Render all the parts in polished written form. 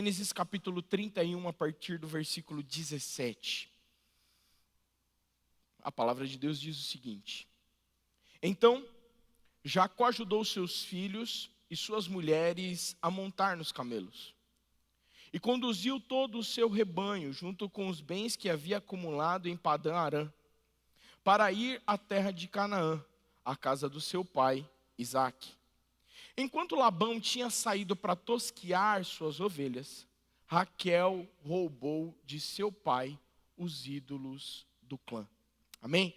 Gênesis capítulo 31, a partir do versículo 17. A palavra de Deus diz o seguinte: Então Jacó ajudou seus filhos e suas mulheres a montar nos camelos, e conduziu todo o seu rebanho, junto com os bens que havia acumulado em Padã Arã, para ir à terra de Canaã, à casa do seu pai, Isaque. Enquanto Labão tinha saído para tosquear suas ovelhas, Raquel roubou de seu pai os ídolos do clã. Amém?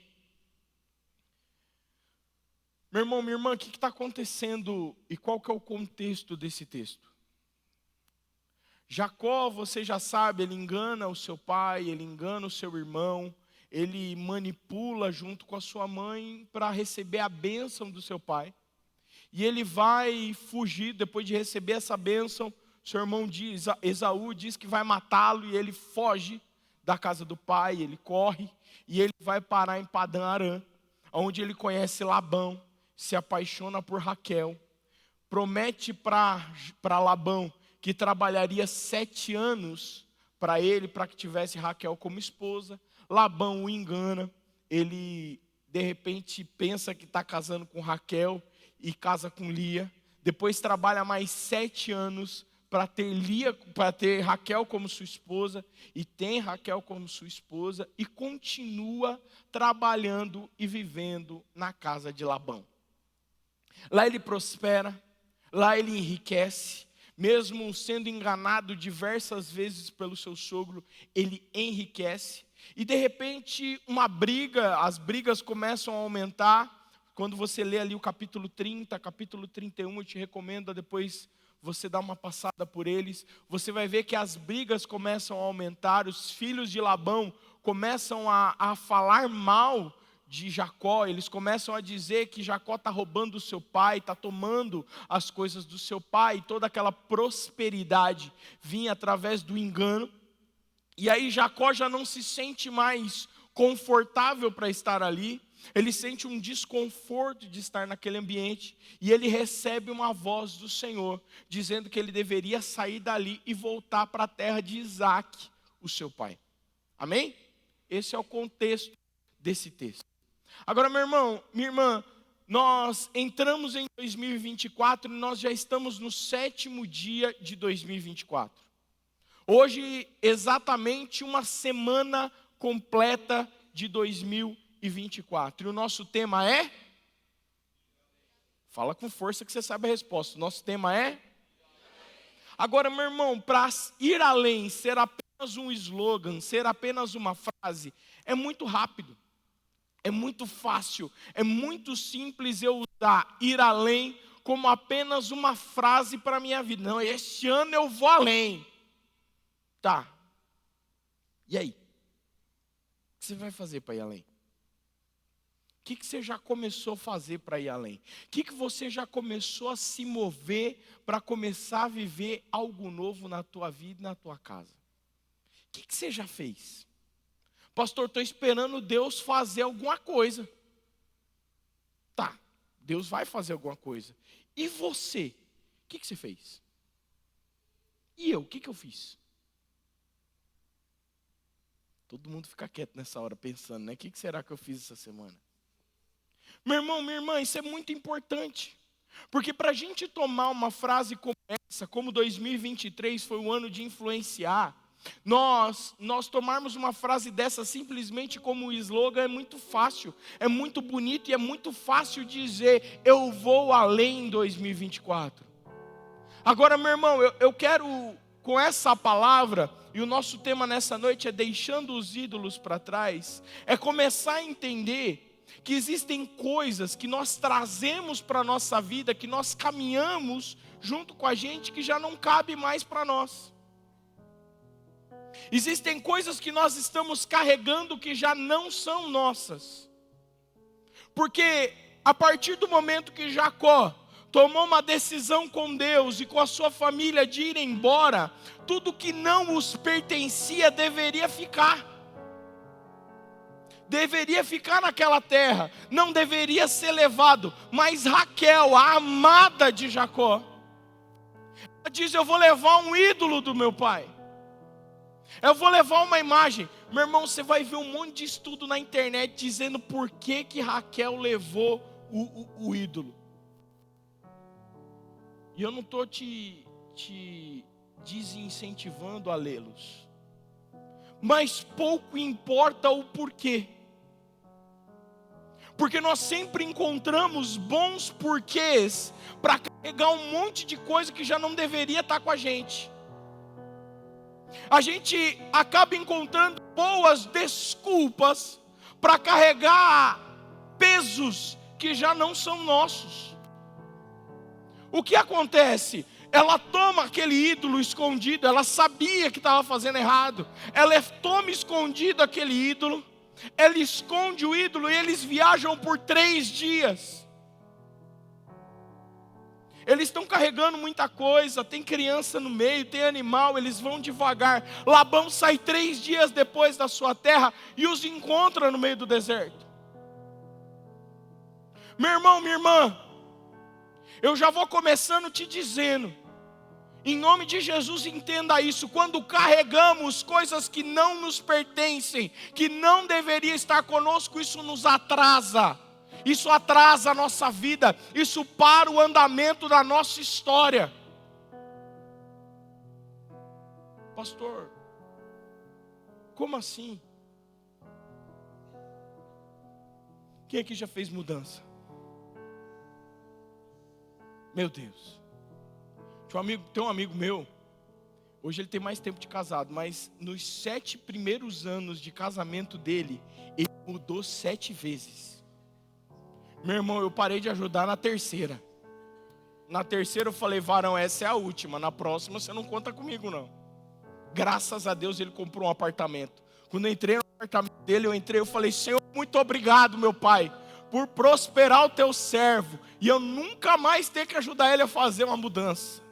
Meu irmão, minha irmã, o que está acontecendo e qual que é o contexto desse texto? Jacó, você já sabe, ele engana o seu pai, ele engana o seu irmão, ele manipula junto com a sua mãe para receber a bênção do seu pai. E ele vai fugir depois de receber essa bênção. Seu irmão Esaú diz que vai matá-lo e ele foge da casa do pai, ele corre e ele vai parar em Padã Arã, onde ele conhece Labão, se apaixona por Raquel, promete para Labão que trabalharia 7 anos para ele, para que tivesse Raquel como esposa. Labão o engana, ele de repente pensa que está casando com Raquel e casa com Lia. Depois trabalha mais 7 anos para ter Raquel como sua esposa, e tem Raquel como sua esposa, e continua trabalhando e vivendo na casa de Labão. Lá ele prospera, lá ele enriquece, mesmo sendo enganado diversas vezes pelo seu sogro, ele enriquece. E de repente as brigas começam a aumentar. Quando você lê ali o capítulo 30, capítulo 31, eu te recomendo depois você dar uma passada por eles. Você vai ver que as brigas começam a aumentar, os filhos de Labão começam a falar mal de Jacó, eles começam a dizer que Jacó está roubando o seu pai, está tomando as coisas do seu pai, toda aquela prosperidade vinha através do engano. E aí Jacó já não se sente mais confortável para estar ali, ele sente um desconforto de estar naquele ambiente, e ele recebe uma voz do Senhor, dizendo que ele deveria sair dali e voltar para a terra de Isaque, o seu pai. Amém? Esse é o contexto desse texto. Agora, meu irmão, minha irmã, nós entramos em 2024 e nós já estamos no 7º dia de 2024. Hoje, exatamente uma semana completa de 2024. E o nosso tema é? Fala com força que você sabe a resposta. O nosso tema é? Agora, meu irmão, para ir além, ser apenas um slogan, ser apenas uma frase, é muito rápido. É muito fácil, é muito simples eu usar ir além como apenas uma frase para a minha vida. Não, este ano eu vou além. Tá. E aí? O que você vai fazer para ir além? O que você já começou a fazer para ir além? O que você já começou a se mover para começar a viver algo novo na tua vida e na tua casa? O que você já fez? Pastor, estou esperando Deus fazer alguma coisa. Tá, Deus vai fazer alguma coisa. E você? O que você fez? E eu? O que eu fiz? Todo mundo fica quieto nessa hora pensando, né? O que será que eu fiz essa semana? Meu irmão, minha irmã, isso é muito importante. Porque para a gente tomar uma frase como essa, como 2023 foi o ano de influenciar, nós tomarmos uma frase dessa simplesmente como um slogan é muito fácil, é muito bonito e é muito fácil dizer, eu vou além em 2024. Agora, meu irmão, eu quero, com essa palavra, e o nosso tema nessa noite é deixando os ídolos para trás, é começar a entender que existem coisas que nós trazemos para a nossa vida, que nós caminhamos junto com a gente, que já não cabe mais para nós. Existem coisas que nós estamos carregando que já não são nossas. Porque a partir do momento que Jacó tomou uma decisão com Deus e com a sua família de ir embora, tudo que não os pertencia deveria ficar. Deveria ficar naquela terra, não deveria ser levado. Mas Raquel, a amada de Jacó, ela diz: eu vou levar um ídolo do meu pai. Eu vou levar uma imagem. Meu irmão, você vai ver um monte de estudo na internet dizendo por que Raquel levou o ídolo. E eu não estou te desincentivando a lê-los. Mas pouco importa o porquê. Porque nós sempre encontramos bons porquês para carregar um monte de coisa que já não deveria estar com a gente. A gente acaba encontrando boas desculpas para carregar pesos que já não são nossos. O que acontece? Ela toma aquele ídolo escondido, ela sabia que estava fazendo errado, ela toma escondido aquele ídolo, ela esconde o ídolo e eles viajam por 3 dias. Eles estão carregando muita coisa, tem criança no meio, tem animal, eles vão devagar. Labão sai 3 dias depois da sua terra e os encontra no meio do deserto. Meu irmão, minha irmã, eu já vou começando te dizendo, em nome de Jesus, entenda isso: quando carregamos coisas que não nos pertencem, que não deveria estar conosco, isso nos atrasa. Isso atrasa a nossa vida, isso para o andamento da nossa história. Pastor, como assim? Quem aqui já fez mudança? Meu Deus. Tem um amigo meu, hoje ele tem mais tempo de casado, mas nos 7 primeiros anos de casamento dele, ele mudou 7 vezes. Meu irmão, eu parei de ajudar na 3ª. Na 3ª eu falei: varão, essa é a última, na próxima você não conta comigo não. Graças a Deus ele comprou um apartamento. Quando eu entrei no apartamento dele, eu falei: Senhor, muito obrigado, meu pai, por prosperar o teu servo, e eu nunca mais ter que ajudar ele a fazer uma mudança.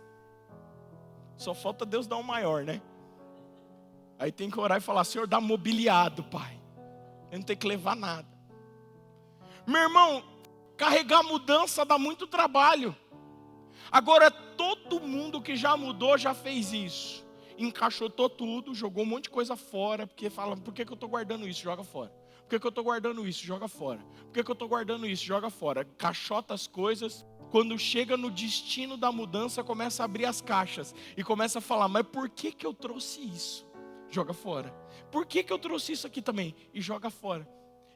Só falta Deus dar um maior, né? Aí tem que orar e falar: Senhor, dá mobiliado, pai, eu não tenho que levar nada. Meu irmão, carregar mudança dá muito trabalho. Agora, todo mundo que já mudou já fez isso. Encaixotou tudo, jogou um monte de coisa fora, porque fala: por que eu estou guardando isso? Joga fora. Por que eu estou guardando isso? Joga fora. Por que eu estou guardando isso? Joga fora. Caixota as coisas. Quando chega no destino da mudança, começa a abrir as caixas e começa a falar: mas por que eu trouxe isso? Joga fora. Por que eu trouxe isso aqui também? E joga fora.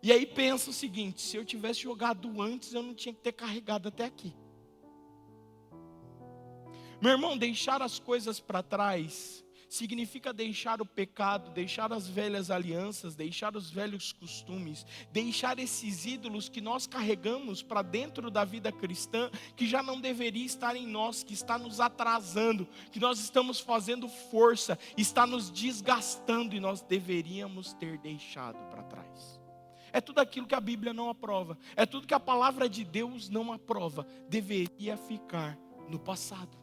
E aí pensa o seguinte: se eu tivesse jogado antes, eu não tinha que ter carregado até aqui. Meu irmão, deixar as coisas para trás significa deixar o pecado, deixar as velhas alianças, deixar os velhos costumes, deixar esses ídolos que nós carregamos para dentro da vida cristã, que já não deveria estar em nós, que está nos atrasando, que nós estamos fazendo força, está nos desgastando, e nós deveríamos ter deixado para trás. É tudo aquilo que a Bíblia não aprova, é tudo que a palavra de Deus não aprova, deveria ficar no passado.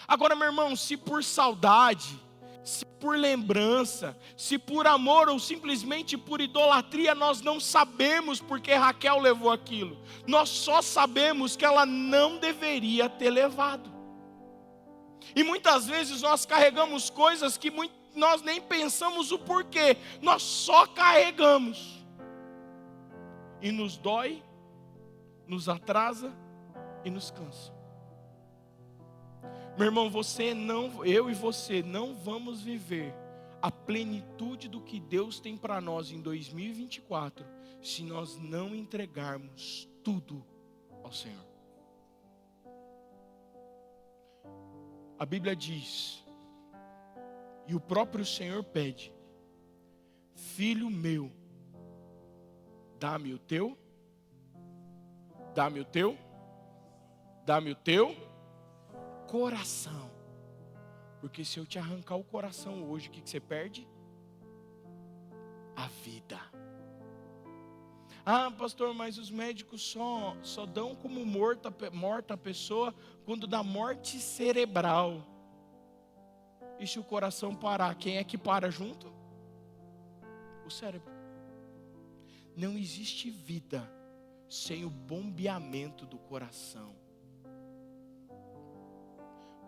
Agora, meu irmão, se por saudade, se por lembrança, se por amor ou simplesmente por idolatria, nós não sabemos porque Raquel levou aquilo, nós só sabemos que ela não deveria ter levado. E muitas vezes nós carregamos coisas que nós nem pensamos o porquê, nós só carregamos. E nos dói, nos atrasa e nos cansa. Meu irmão, eu e você não vamos viver a plenitude do que Deus tem para nós em 2024 se nós não entregarmos tudo ao Senhor. A Bíblia diz, e o próprio Senhor pede: filho meu, dá-me o teu coração. Porque se eu te arrancar o coração hoje, o que você perde? A vida. Ah, pastor, mas os médicos só dão como morta a pessoa quando dá morte cerebral. E se o coração parar, quem é que para junto? O cérebro. Não existe vida sem o bombeamento do coração.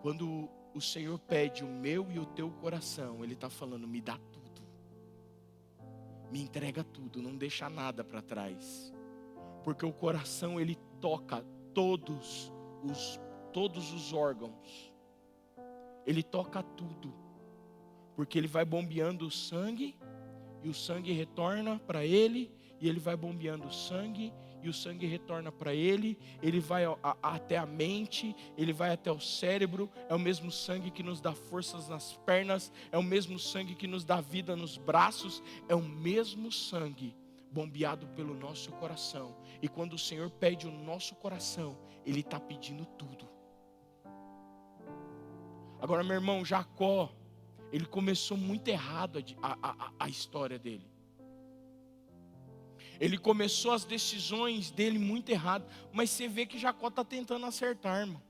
Quando o Senhor pede o meu e o teu coração, Ele está falando, me dá tudo. Me entrega tudo, não deixa nada para trás. Porque o coração, ele toca todos os órgãos. Ele toca tudo. Porque ele vai bombeando o sangue, e o sangue retorna para ele, e ele vai bombeando o sangue, e o sangue retorna para ele, ele vai até a mente, ele vai até o cérebro, é o mesmo sangue que nos dá forças nas pernas, é o mesmo sangue que nos dá vida nos braços, é o mesmo sangue bombeado pelo nosso coração. E quando o Senhor pede o nosso coração, Ele está pedindo tudo. Agora, meu irmão, Jacó, ele começou muito errado a história dele. Ele começou as decisões dele muito errado. Mas você vê que Jacó está tentando acertar, irmão.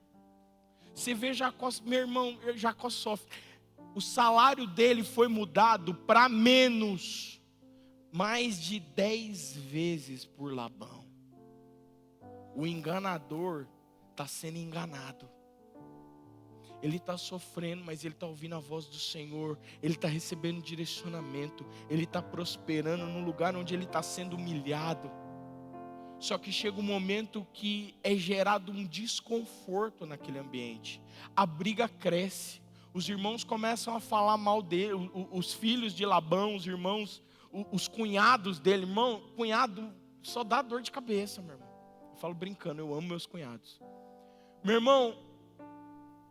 Você vê Jacó, meu irmão, Jacó sofre. O salário dele foi mudado para menos. Mais de 10 vezes por Labão. O enganador está sendo enganado. Ele está sofrendo, mas ele está ouvindo a voz do Senhor. Ele está recebendo direcionamento. Ele está prosperando no lugar onde ele está sendo humilhado. Só que chega um momento que é gerado um desconforto naquele ambiente. A briga cresce. Os irmãos começam a falar mal dele. Os filhos de Labão, os irmãos, os cunhados dele. Irmão, cunhado só dá dor de cabeça, meu irmão. Eu falo brincando, eu amo meus cunhados. Meu irmão,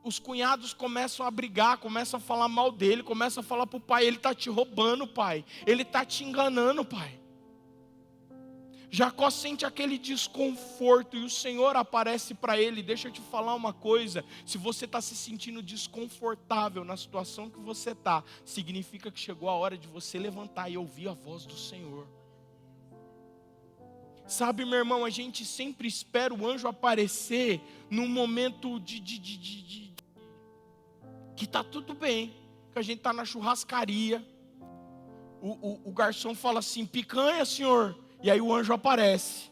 os cunhados começam a brigar, começam a falar mal dele, começam a falar para o pai, ele está te roubando, pai, ele está te enganando, pai. Jacó sente aquele desconforto e o Senhor aparece para ele. Deixa eu te falar uma coisa, se você está se sentindo desconfortável na situação que você está, significa que chegou a hora de você levantar e ouvir a voz do Senhor. Sabe, meu irmão, a gente sempre espera o anjo aparecer num momento que está tudo bem, que a gente está na churrascaria, o garçom fala assim, picanha, senhor, e aí o anjo aparece,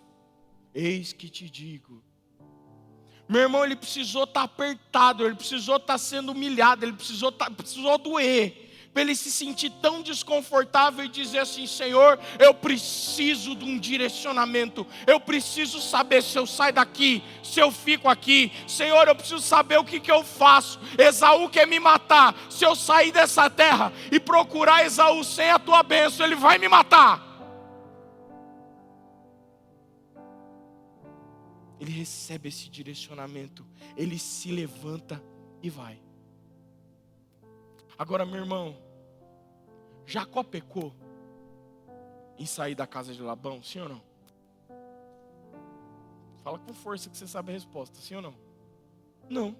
eis que te digo. Meu irmão, ele precisou estar apertado, ele precisou estar sendo humilhado, ele precisou doer, para ele se sentir tão desconfortável e dizer assim, Senhor, eu preciso de um direcionamento, eu preciso saber se eu saio daqui, se eu fico aqui, Senhor, eu preciso saber o que eu faço. Esaú quer me matar, se eu sair dessa terra e procurar Esaú sem a tua bênção, ele vai me matar. Ele recebe esse direcionamento, ele se levanta e vai. Agora, meu irmão, Jacó pecou em sair da casa de Labão, sim ou não? Fala com força que você sabe a resposta, sim ou não? Não.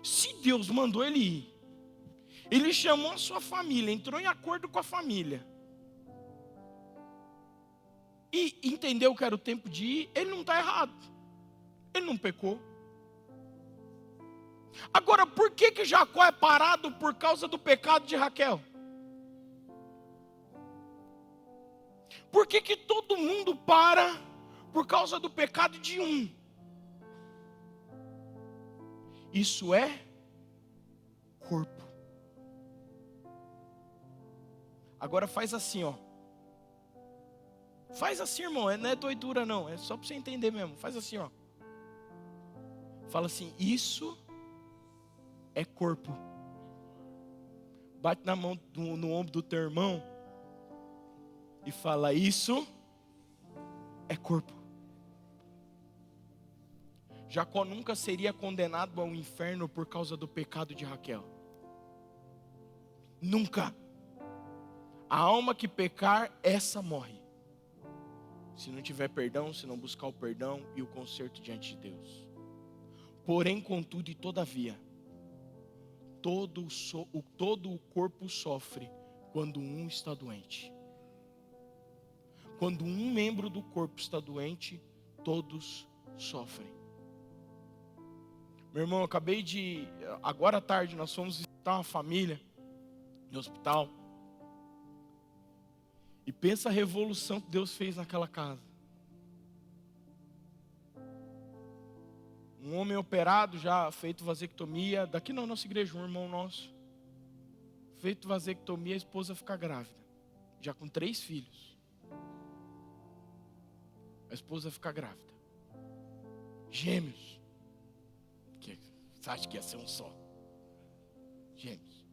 Se Deus mandou ele ir, ele chamou a sua família, entrou em acordo com a família, e entendeu que era o tempo de ir, ele não está errado, ele não pecou. Agora, por que Jacó é parado por causa do pecado de Raquel? Por que todo mundo para por causa do pecado de um? Isso é corpo. Agora faz assim, ó. Faz assim, irmão, não é doidura não, é só para você entender mesmo. Faz assim, ó. Fala assim, isso é corpo. Bate na mão, no ombro do teu irmão e fala, isso é corpo. Jacó nunca seria condenado ao inferno por causa do pecado de Raquel. Nunca. A alma que pecar, essa morre. Se não tiver perdão, se não buscar o perdão e o conserto diante de Deus. Porém, contudo e todavia, todo o corpo sofre quando um está doente. Quando um membro do corpo está doente, todos sofrem. Meu irmão, agora à tarde, nós fomos visitar uma família no hospital. E pensa a revolução que Deus fez naquela casa. Um Um homem operado, já feito vasectomia, daqui na nossa igreja, um irmão nosso, feito vasectomia, a esposa fica grávida, já com 3 filhos. A esposa fica grávida. Gêmeos. Você acha que ia ser um só? Gêmeos.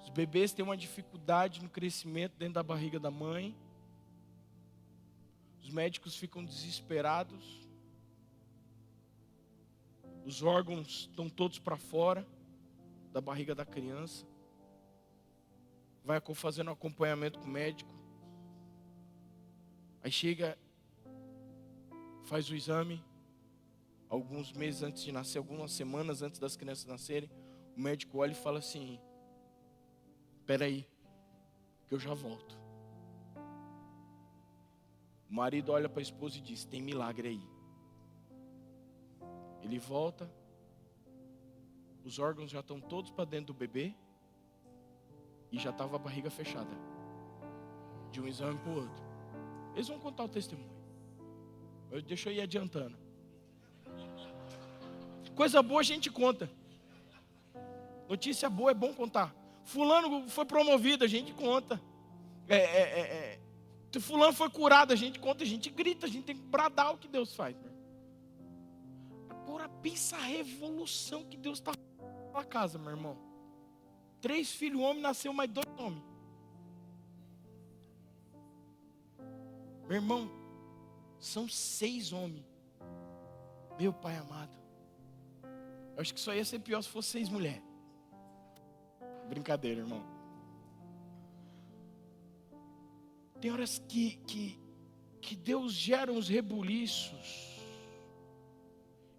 Os bebês têm uma dificuldade no crescimento dentro da barriga da mãe. Os médicos ficam desesperados. Os órgãos estão todos para fora da barriga da criança. Vai fazendo um acompanhamento com o médico. Aí chega, faz o exame. Alguns meses antes de nascer, algumas semanas antes das crianças nascerem, o médico olha e fala assim: espera aí, que eu já volto. O marido olha para a esposa e diz: tem milagre aí. Ele volta, os órgãos já estão todos para dentro do bebê e já estava a barriga fechada, de um exame para o outro. Eles vão contar o testemunho. Deixa eu ir adiantando. Coisa boa a gente conta. Notícia boa é bom contar. Fulano foi promovido, a gente conta. Fulano foi curado, a gente conta, a gente grita, a gente tem que bradar o que Deus faz. Agora pensa a revolução que Deus está fazendo na casa, meu irmão. 3 filhos homens, nasceu mais 2 homens. Meu irmão, são 6 homens. Meu Pai amado. Eu acho que só ia ser pior se fosse 6 mulheres. Brincadeira, irmão. Tem horas que Deus gera uns rebuliços.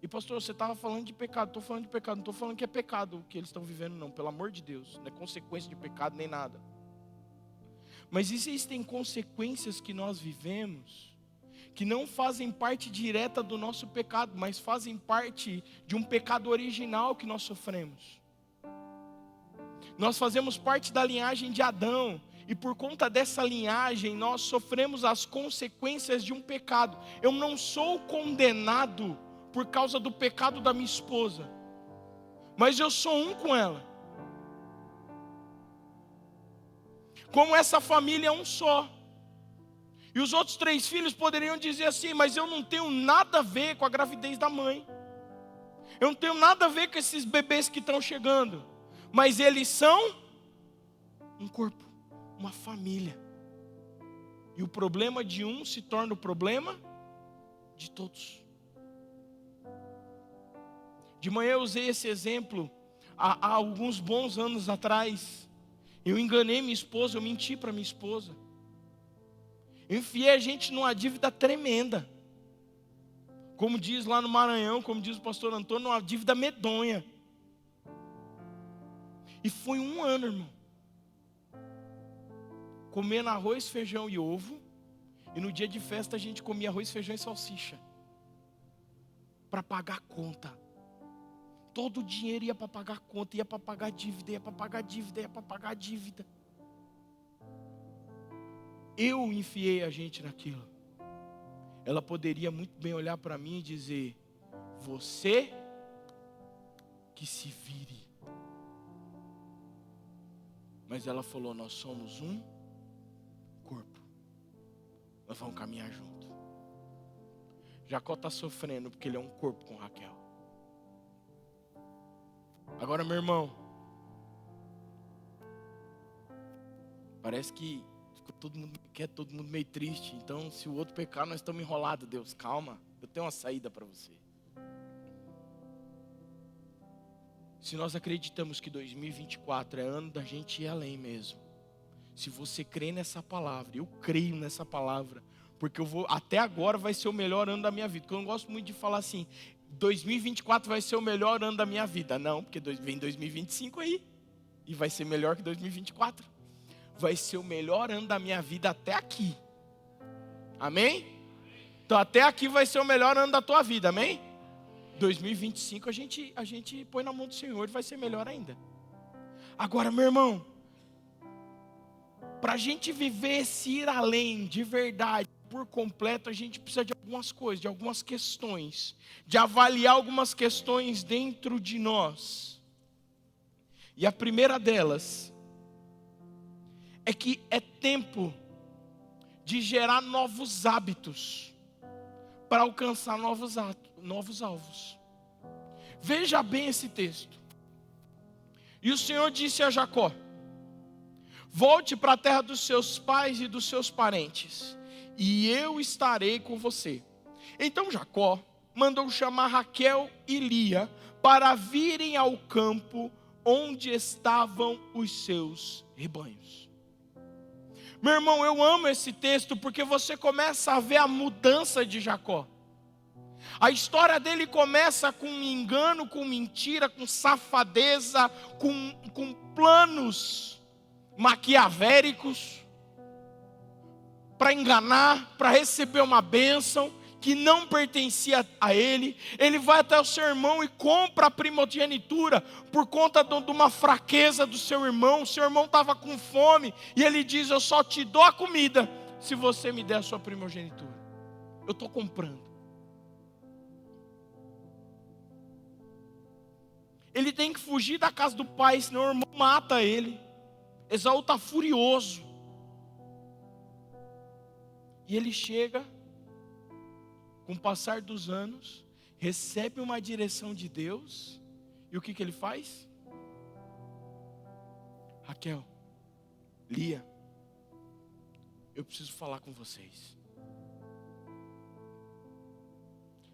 E pastor, você estava falando de pecado. Estou falando de pecado. Não estou falando que é pecado o que eles estão vivendo, não. Pelo amor de Deus. Não é consequência de pecado nem nada. Mas existem consequências que nós vivemos que não fazem parte direta do nosso pecado, mas fazem parte de um pecado original que nós sofremos. Nós fazemos parte da linhagem de Adão, e por conta dessa linhagem nós sofremos as consequências de um pecado. Eu não sou condenado por causa do pecado da minha esposa, mas eu sou um com ela. Como essa família é um só. E os outros 3 filhos poderiam dizer assim: mas eu não tenho nada a ver com a gravidez da mãe. Eu não tenho nada a ver com esses bebês que estão chegando. Mas eles são um corpo, uma família. E o problema de um se torna o problema de todos. De manhã eu usei esse exemplo há alguns bons anos atrás. Eu enganei minha esposa, eu menti para minha esposa. Eu enfiei a gente numa dívida tremenda. Como diz lá no Maranhão, como diz o pastor Antônio, uma dívida medonha. E foi 1 ano, irmão. Comendo arroz, feijão e ovo. E no dia de festa a gente comia arroz, feijão e salsicha. Para pagar a conta. Todo o dinheiro ia para pagar a conta, ia para pagar a dívida, ia para pagar a dívida, ia para pagar a dívida. Eu enfiei a gente naquilo. Ela poderia muito bem olhar para mim e dizer: você que se vire. Mas ela falou: nós somos um corpo. Nós vamos caminhar junto. Jacó está sofrendo porque ele é um corpo com Raquel. Agora, meu irmão, parece que todo mundo meio triste. Então, se o outro pecar, nós estamos enrolados. Deus, calma, eu tenho uma saída para você. Se nós acreditamos que 2024 é ano da gente ir além mesmo, se você crê nessa palavra, eu creio nessa palavra, porque até agora vai ser o melhor ano da minha vida. Porque eu não gosto muito de falar assim: 2024 vai ser o melhor ano da minha vida. Não, porque vem 2025 aí, e vai ser melhor que 2024. Vai ser o melhor ano da minha vida até aqui. Amém? Então até aqui vai ser o melhor ano da tua vida, amém? 2025 a gente põe na mão do Senhor e vai ser melhor ainda. Agora, meu irmão, para a gente viver esse ir além de verdade, por completo, a gente precisa de algumas coisas, de algumas questões, de avaliar algumas questões dentro de nós. E a primeira delas é que é tempo de gerar novos hábitos para alcançar novos alvos. Veja bem esse texto. E o Senhor disse a Jacó: volte para a terra dos seus pais e dos seus parentes, e eu estarei com você. Então Jacó mandou chamar Raquel e Lia para virem ao campo onde estavam os seus rebanhos. Meu irmão, eu amo esse texto porque você começa a ver a mudança de Jacó. A história dele começa com engano, com mentira, com safadeza, com planos maquiavéricos para enganar, para receber uma bênção que não pertencia a ele. Ele vai até o seu irmão e compra a primogenitura por conta de uma fraqueza do seu irmão. O seu irmão estava com fome e ele diz: eu só te dou a comida se você me der a sua primogenitura. Eu estou comprando. Ele tem que fugir da casa do pai, senão o irmão mata ele. Esaú está furioso. E ele chega, com o passar dos anos, recebe uma direção de Deus. E o que ele faz? Raquel, Lia, eu preciso falar com vocês.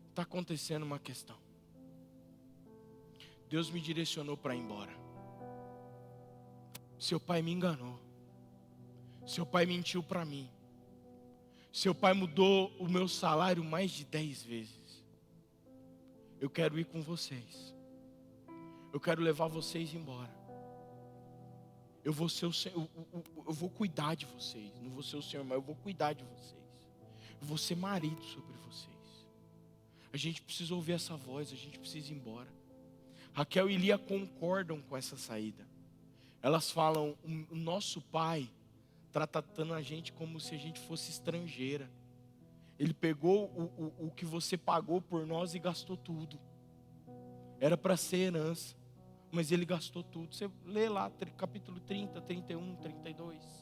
Está acontecendo uma questão. Deus me direcionou para ir embora. Seu pai me enganou. Seu pai mentiu para mim. Seu pai mudou o meu salário mais de 10 vezes. Eu quero ir com vocês. Eu quero levar vocês embora. Eu vou ser eu vou cuidar de vocês. Não vou ser o Senhor, mas eu vou cuidar de vocês. Eu vou ser marido sobre vocês. A gente precisa ouvir essa voz. A gente precisa ir embora. Raquel e Lia concordam com essa saída. Elas falam: o nosso pai está tratando a gente como se a gente fosse estrangeira. Ele pegou o que você pagou por nós e gastou tudo. Era para ser herança, mas ele gastou tudo. Você lê lá, capítulo 30, 31, 32.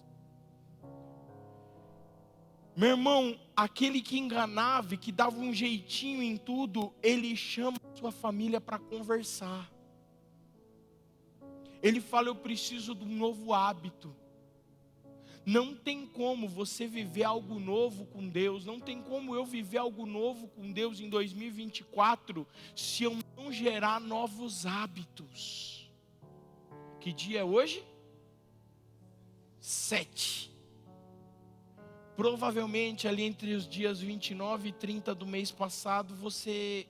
Meu irmão, aquele que enganava e que dava um jeitinho em tudo, ele chama a sua família para conversar. Ele fala: eu preciso de um novo hábito. Não tem como você viver algo novo com Deus, não tem como eu viver algo novo com Deus em 2024, se eu não gerar novos hábitos. Que dia é hoje? 7. Provavelmente ali entre os dias 29 e 30 do mês passado, você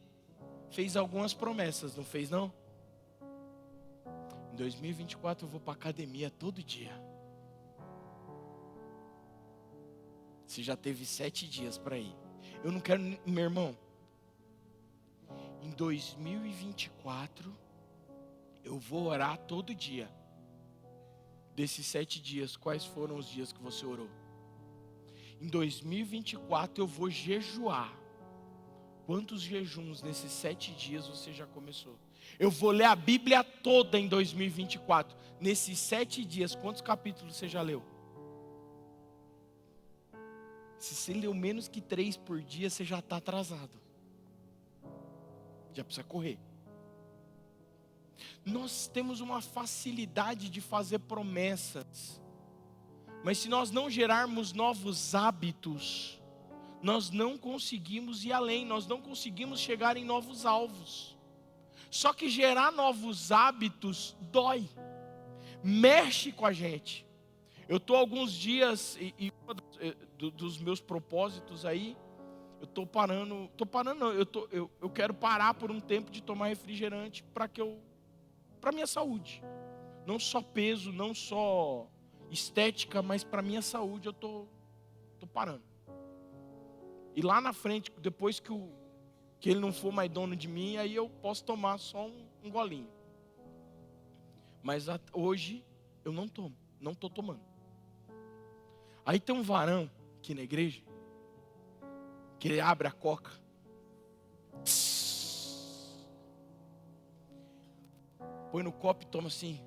fez algumas promessas, não fez não? Em 2024 eu vou para a academia todo dia. Você já teve 7 dias para ir. Eu não quero, meu irmão. Em 2024, eu vou orar todo dia. Desses 7 dias, quais foram os dias que você orou? Em 2024, eu vou jejuar. Quantos jejuns nesses 7 dias você já começou? Eu vou ler a Bíblia toda em 2024. Nesses 7 dias, quantos capítulos você já leu? Se você leu menos que 3 por dia, você já está atrasado. Já precisa correr. Nós temos uma facilidade de fazer promessas. Mas se nós não gerarmos novos hábitos, nós não conseguimos ir além. Nós não conseguimos chegar em novos alvos. Só que gerar novos hábitos dói. Mexe com a gente. Eu estou alguns dias, e dos meus propósitos aí, eu estou parando não, eu quero parar por um tempo de tomar refrigerante para minha saúde. Não só peso, não só estética, mas para minha saúde eu estou parando. E lá na frente, depois que ele não for mais dono de mim, aí eu posso tomar só um golinho. Mas hoje eu não tomo, não estou tomando. Aí tem um varão aqui na igreja Que ele abre a coca. Põe no copo e toma assim.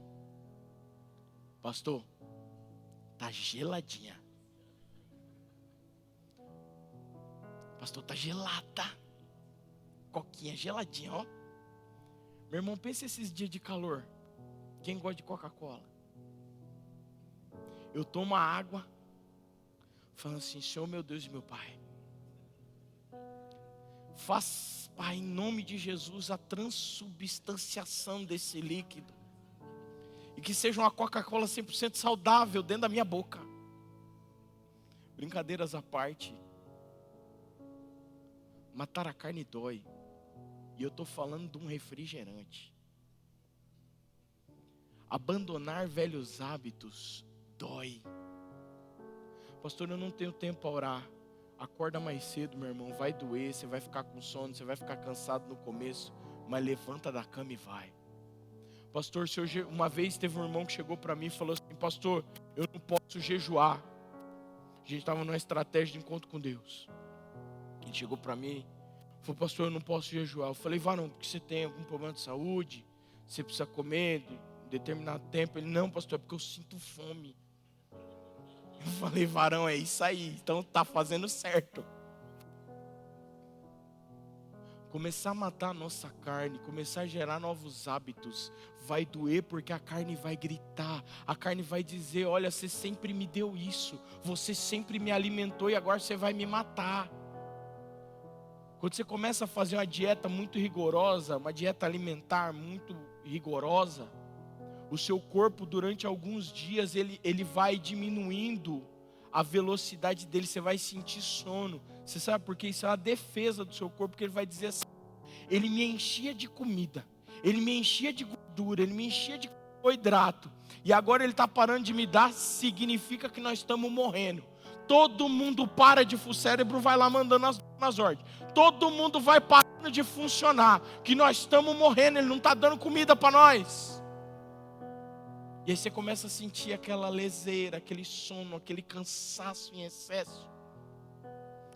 Pastor, tá geladinha. Pastor, tá gelada. Coquinha geladinha, ó. Meu irmão, pensa esses dias de calor. Quem gosta de Coca-Cola? Eu tomo a água, falando assim, Senhor meu Deus e meu Pai, faz, Pai, em nome de Jesus, a transubstanciação desse líquido. E que seja uma Coca-Cola 100% saudável dentro da minha boca. Brincadeiras à parte. Matar a carne dói. E eu estou falando de um refrigerante. Abandonar velhos hábitos dói. Pastor, eu não tenho tempo para orar. Acorda mais cedo, meu irmão. Vai doer, você vai ficar com sono, você vai ficar cansado no começo. Mas levanta da cama e vai. Pastor, uma vez teve um irmão que chegou para mim e falou assim, pastor, eu não posso jejuar. A gente estava numa estratégia de encontro com Deus. Ele chegou para mim e falou, pastor, eu não posso jejuar. Eu falei, varão, porque você tem algum problema de saúde? Você precisa comer em determinado tempo? Ele, não, pastor, é porque eu sinto fome. Eu falei, varão, é isso aí, então tá fazendo certo. Começar a matar a nossa carne, começar a gerar novos hábitos, vai doer porque a carne vai gritar, a carne vai dizer, olha, você sempre me deu isso, você sempre me alimentou e agora você vai me matar. Quando você começa a fazer uma dieta muito rigorosa, uma dieta alimentar muito rigorosa, o seu corpo durante alguns dias ele vai diminuindo a velocidade dele, você vai sentir sono. Você sabe por quê? Isso é uma defesa do seu corpo, porque ele vai dizer assim, ele me enchia de comida, ele me enchia de gordura, ele me enchia de carboidrato, e agora ele está parando de me dar, significa que nós estamos morrendo. Todo mundo para de o cérebro vai lá mandando as ordens, todo mundo vai parando de funcionar, que nós estamos morrendo, ele não está dando comida para nós. E aí você começa a sentir aquela leseira, aquele sono, aquele cansaço em excesso.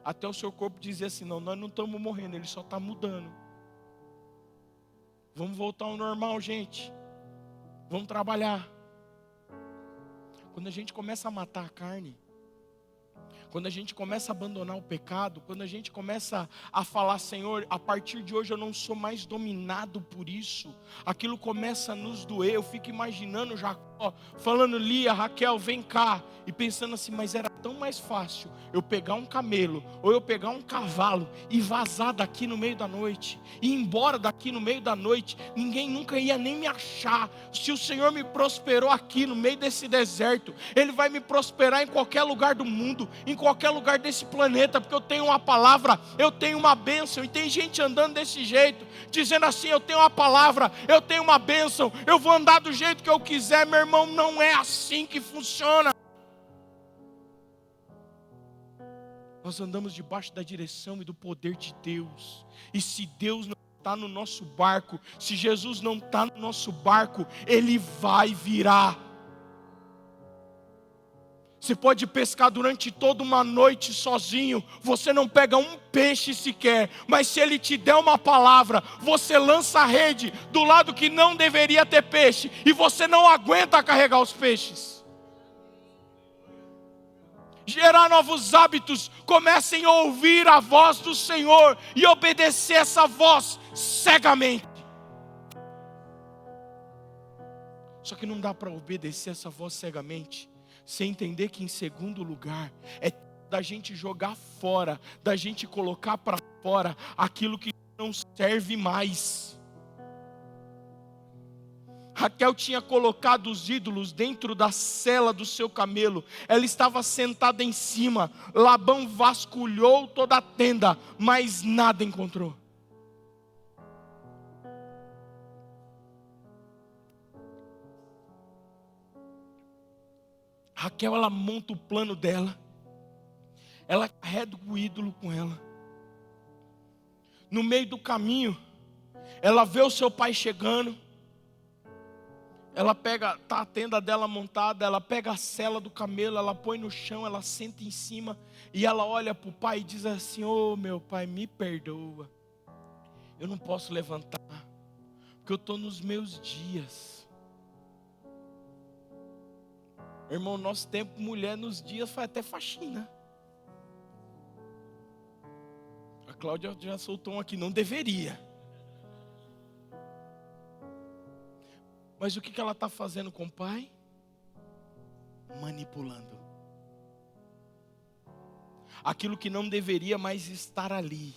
Até o seu corpo dizer assim, não, nós não estamos morrendo, ele só está mudando. Vamos voltar ao normal, gente. Vamos trabalhar. Quando a gente começa a matar a carne, quando a gente começa a abandonar o pecado, quando a gente começa a falar, Senhor, a partir de hoje eu não sou mais dominado por isso, aquilo começa a nos doer. Eu fico imaginando Jacó falando, Lia, Raquel, vem cá, e pensando assim, mas era tão mais fácil eu pegar um camelo, ou eu pegar um cavalo, e vazar daqui no meio da noite, e ir embora daqui no meio da noite, ninguém nunca ia nem me achar. Se o Senhor me prosperou aqui no meio desse deserto, Ele vai me prosperar em qualquer lugar do mundo, em qualquer lugar desse planeta, porque eu tenho uma palavra, eu tenho uma bênção. E tem gente andando desse jeito, dizendo assim, eu tenho uma palavra, eu tenho uma bênção, eu vou andar do jeito que eu quiser. Meu irmão, não é assim que funciona. Nós andamos debaixo da direção e do poder de Deus. E se Deus não está no nosso barco, se Jesus não está no nosso barco, Ele vai virar. Você pode pescar durante toda uma noite sozinho, você não pega um peixe sequer, mas se Ele te der uma palavra, você lança a rede do lado que não deveria ter peixe, e você não aguenta carregar os peixes. Gerar novos hábitos, comecem a ouvir a voz do Senhor e obedecer essa voz cegamente. Só que não dá para obedecer essa voz cegamente sem entender que, em segundo lugar, é da gente jogar fora, da gente colocar para fora aquilo que não serve mais. Raquel tinha colocado os ídolos dentro da sela do seu camelo. Ela estava sentada em cima. Labão vasculhou toda a tenda, mas nada encontrou. Raquel, ela monta o plano dela. Ela carrega o ídolo com ela. No meio do caminho, ela vê o seu pai chegando. Ela pega, tá a tenda dela montada, ela pega a sela do camelo, ela põe no chão, ela senta em cima e ela olha para o pai e diz assim: ô meu pai, me perdoa, eu não posso levantar, porque eu estou nos meus dias. Irmão, nosso tempo, mulher nos dias faz até faxina. A Cláudia já soltou um aqui, não deveria. Mas o que ela está fazendo com o pai? Manipulando. Aquilo que não deveria mais estar ali.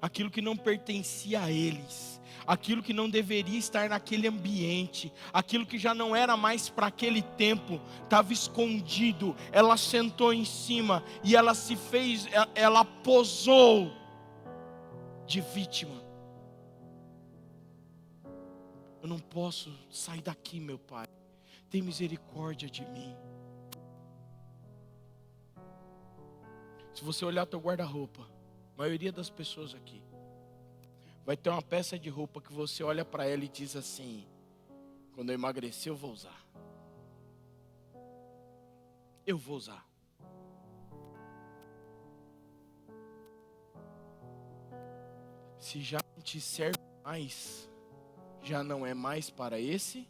Aquilo que não pertencia a eles. Aquilo que não deveria estar naquele ambiente. Aquilo que já não era mais para aquele tempo. Estava escondido. Ela sentou em cima e ela se fez, ela posou de vítima. Eu não posso sair daqui, meu pai. Tem misericórdia de mim. Se você olhar teu guarda-roupa, a maioria das pessoas aqui, vai ter uma peça de roupa que você olha para ela e diz assim: quando eu emagrecer eu vou usar. Eu vou usar. Se já não te serve mais, já não é mais para esse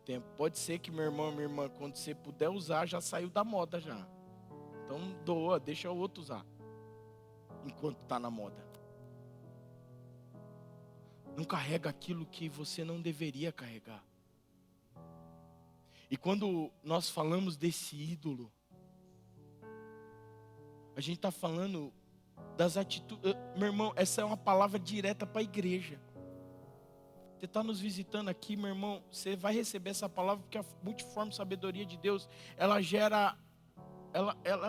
tempo. Pode ser que meu irmão, minha irmã, quando você puder usar, já saiu da moda já. Então doa, deixa o outro usar, enquanto está na moda. Não carrega aquilo que você não deveria carregar. E quando nós falamos desse ídolo, a gente está falando das atitudes. Meu irmão, essa é uma palavra direta para a igreja. Você está nos visitando aqui, meu irmão, você vai receber essa palavra, porque a multiforme sabedoria de Deus, ela gera,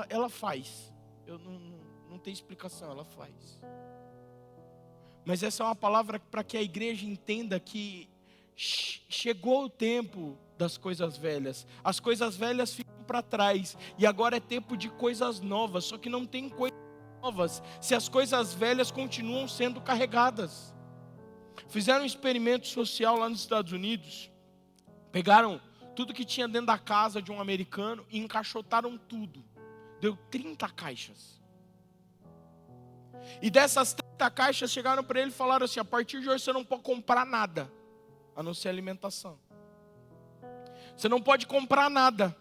ela faz. Eu não tenho explicação, ela faz. Mas essa é uma palavra para que a igreja entenda que chegou o tempo das coisas velhas. As coisas velhas ficam para trás e agora é tempo de coisas novas. Só que não tem coisas novas se as coisas velhas continuam sendo carregadas. Fizeram um experimento social lá nos Estados Unidos. Pegaram tudo que tinha dentro da casa de um americano e encaixotaram tudo. Deu 30 caixas. E dessas 30 caixas chegaram para ele e falaram assim: a partir de hoje você não pode comprar nada, a não ser alimentação. Você não pode comprar nada,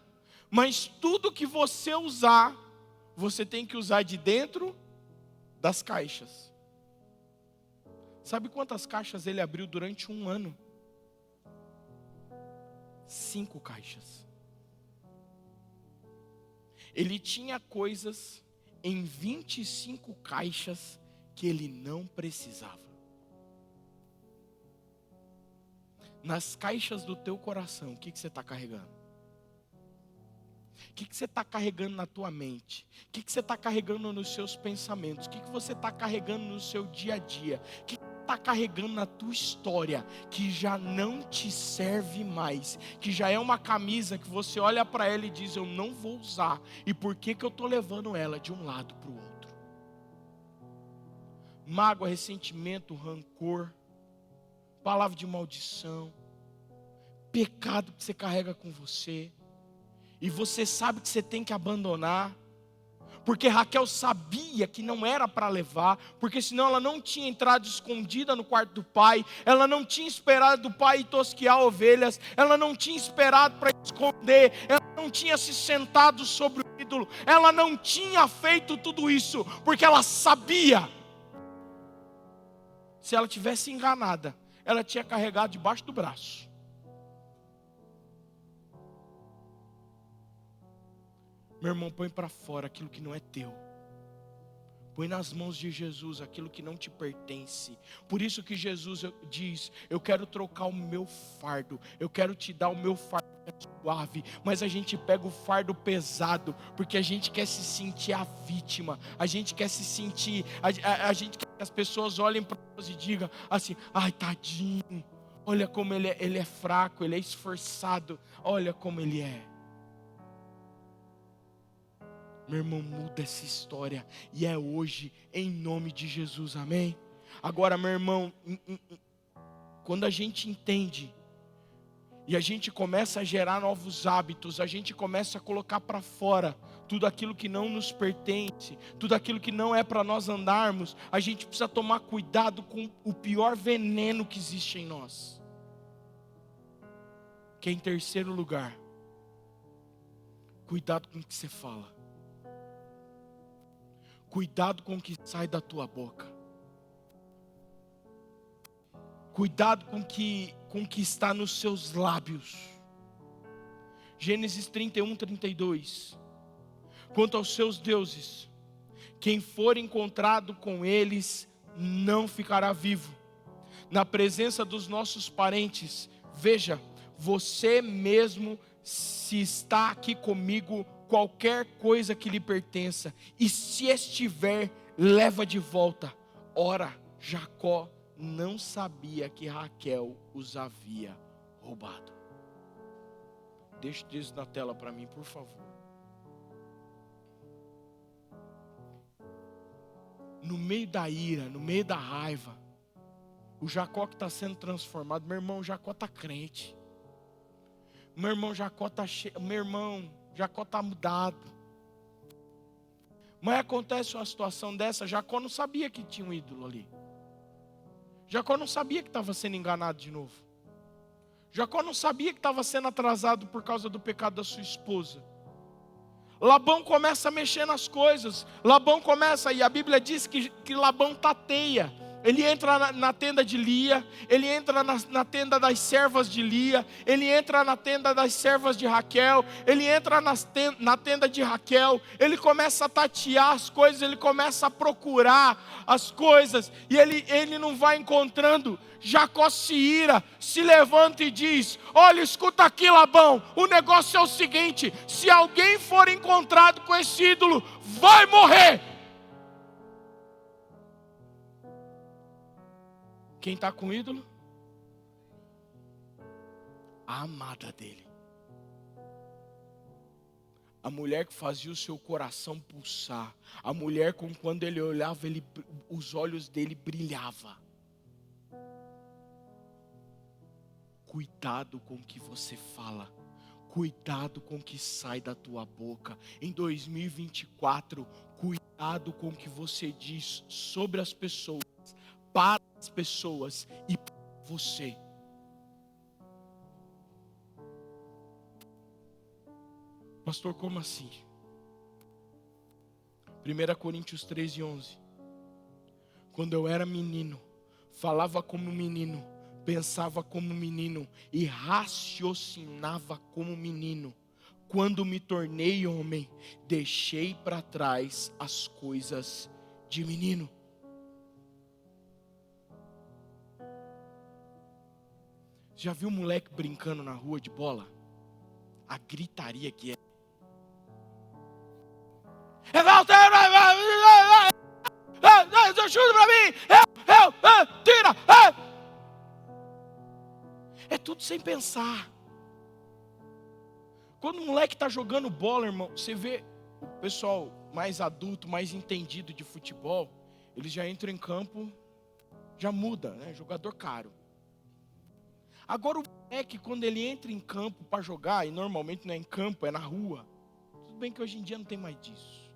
mas tudo que você usar, você tem que usar de dentro das caixas. Sabe quantas caixas ele abriu durante um ano? 5 caixas. Ele tinha coisas em 25 caixas que ele não precisava. Nas caixas do teu coração, o que você está carregando? O que você está carregando na tua mente? O que você está carregando nos seus pensamentos? O que você está carregando no seu dia a dia? O que está carregando na tua história que já não te serve mais? Que já é uma camisa que você olha para ela e diz: eu não vou usar. E por que eu estou levando ela de um lado para o outro? Mágoa, ressentimento, rancor, palavra de maldição, pecado que você carrega com você. E você sabe que você tem que abandonar. Porque Raquel sabia que não era para levar. Porque senão ela não tinha entrado escondida no quarto do pai. Ela não tinha esperado do pai ir tosquear ovelhas. Ela não tinha esperado para esconder. Ela não tinha se sentado sobre o ídolo. Ela não tinha feito tudo isso. Porque ela sabia. Se ela tivesse enganada, ela tinha carregado debaixo do braço. Meu irmão, põe para fora aquilo que não é teu. Põe nas mãos de Jesus aquilo que não te pertence. Por isso que Jesus diz: eu quero trocar o meu fardo. Eu quero te dar o meu fardo suave. Mas a gente pega o fardo pesado, porque a gente quer se sentir a vítima. A gente quer se sentir, a gente quer que as pessoas olhem para nós e digam assim: ai, tadinho. Olha como ele é fraco, ele é esforçado. Olha como ele é. Meu irmão, muda essa história. E é hoje, em nome de Jesus, amém? Agora, meu irmão, quando a gente entende E a gente começa a gerar novos hábitos, a gente começa a colocar para fora tudo aquilo que não nos pertence, tudo aquilo que não é para nós andarmos. A gente precisa tomar cuidado com o pior veneno que existe em nós. Que é, em terceiro lugar, cuidado com o que você fala. Cuidado com o que sai da tua boca. Cuidado com o que está nos seus lábios. Gênesis 31, 32. Quanto aos seus deuses, quem for encontrado com eles não ficará vivo. Na presença dos nossos parentes, veja, você mesmo, se está aqui comigo, qualquer coisa que lhe pertença, e se estiver, leva de volta. Ora, Jacó não sabia que Raquel os havia roubado. Deixa isso na tela para mim, por favor. No meio da ira, no meio da raiva, o Jacó que está sendo transformado, meu irmão, Jacó está crente. Meu irmão, Jacó está mudado. Mas acontece uma situação dessa, Jacó não sabia que tinha um ídolo ali. Jacó não sabia que estava sendo enganado de novo. Jacó não sabia que estava sendo atrasado por causa do pecado da sua esposa. Labão começa a mexer nas coisas. Labão começa, e a Bíblia diz que Labão tateia. Ele entra na tenda de Lia, ele entra na tenda das servas de Lia, ele entra na tenda das servas de Raquel, ele entra na tenda de Raquel, ele começa a tatear as coisas, ele começa a procurar as coisas, e ele não vai encontrando. Jacó se ira, se levanta e diz: olha, escuta aqui, Labão, o negócio é o seguinte, se alguém for encontrado com esse ídolo, vai morrer. Quem está com o ídolo? A amada dele. A mulher que fazia o seu coração pulsar. A mulher com quando ele olhava, os olhos dele brilhavam. Cuidado com o que você fala. Cuidado com o que sai da tua boca. Em 2024, cuidado com o que você diz sobre as pessoas, para as pessoas e para você. Pastor, como assim? 1 Coríntios 13:11. Quando eu era menino, falava como menino, pensava como menino e raciocinava como menino. Quando me tornei homem, deixei para trás as coisas de menino. Já viu um moleque brincando na rua de bola? A gritaria que é. Chuta pra mim! Tira! É tudo sem pensar. Quando o moleque está jogando bola, irmão, você vê o pessoal mais adulto, mais entendido de futebol, eles já entram em campo, já muda, né? Jogador caro. Agora o moleque, quando ele entra em campo para jogar, e normalmente não é em campo, é na rua. Tudo bem que hoje em dia não tem mais disso.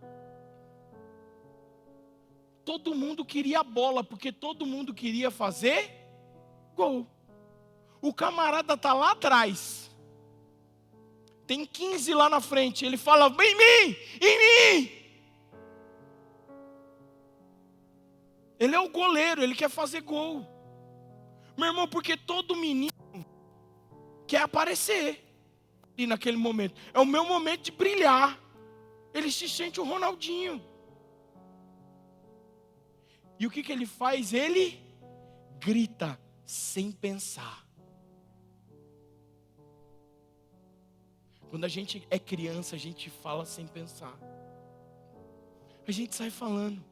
Todo mundo queria a bola, porque todo mundo queria fazer gol. O camarada está lá atrás. Tem 15 lá na frente. Ele fala: em mim, em mim. Ele é o goleiro, ele quer fazer gol. Meu irmão, porque todo menino quer aparecer. E naquele momento, é o meu momento de brilhar. Ele se sente o Ronaldinho. E o que ele faz? Ele grita sem pensar. Quando a gente é criança, a gente fala sem pensar. A gente sai falando.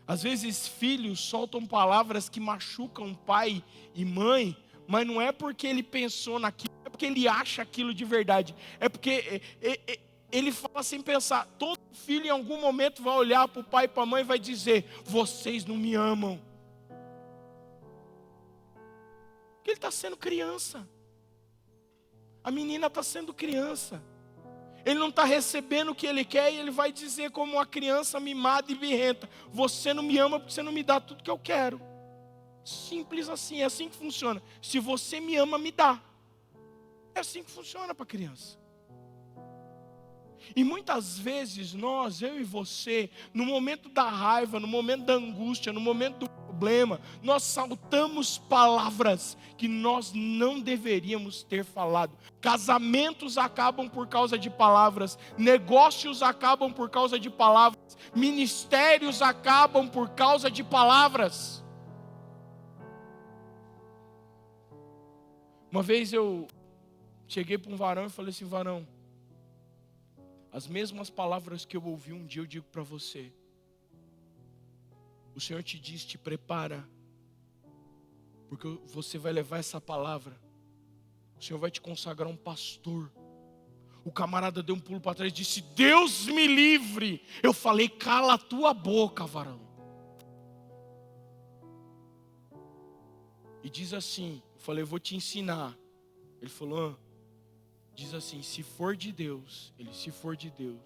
Às vezes filhos soltam palavras que machucam pai e mãe, mas não é porque ele pensou naquilo, é porque ele acha aquilo de verdade. É porque ele fala sem pensar. Todo filho em algum momento vai olhar para o pai e para a mãe e vai dizer: vocês não me amam. Porque ele está sendo criança. A menina está sendo criança. Ele não está recebendo o que ele quer e ele vai dizer como uma criança mimada e birrenta: você não me ama porque você não me dá tudo que eu quero. Simples assim, é assim que funciona. Se você me ama, me dá. É assim que funciona para a criança. E muitas vezes nós, eu e você, no momento da raiva, no momento da angústia, no momento do problema, nós saltamos palavras que nós não deveríamos ter falado. Casamentos acabam por causa de palavras, negócios acabam por causa de palavras, ministérios acabam por causa de palavras. Uma vez eu cheguei para um varão e falei assim: varão, as mesmas palavras que eu ouvi um dia eu digo para você. O Senhor te diz: te prepara, porque você vai levar essa palavra. O Senhor vai te consagrar um pastor. O camarada deu um pulo para trás e disse: Deus me livre. Eu falei: cala a tua boca, varão. E diz assim, eu falei: eu vou te ensinar. Ele falou: diz assim, se for de Deus. Ele: se for de Deus,